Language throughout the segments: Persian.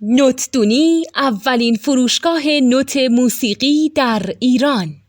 نوتدونی اولین فروشگاه نوت موسیقی در ایران.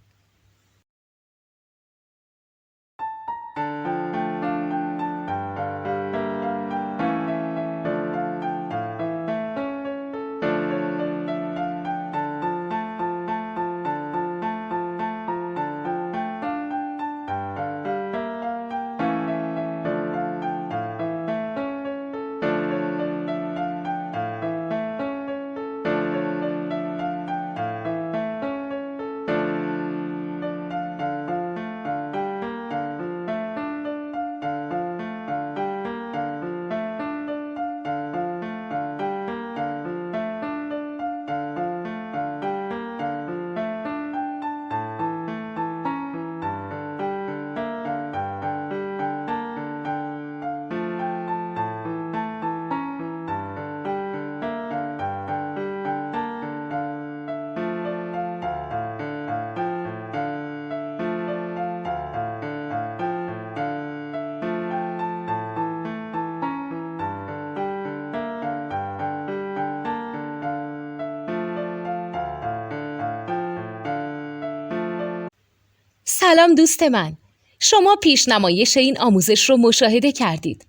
سلام دوست من، شما پیشنمایش این آموزش رو مشاهده کردید.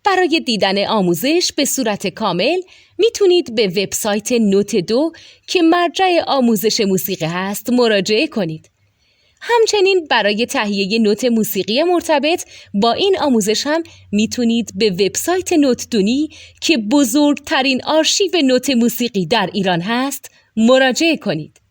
برای دیدن آموزش به صورت کامل میتونید به وبسایت نوت 2 که مرجع آموزش موسیقی هست مراجعه کنید. همچنین برای تهیه نوت موسیقی مرتبط با این آموزش هم میتونید به وبسایت نوتدونی که بزرگترین آرشیو نوت موسیقی در ایران هست مراجعه کنید.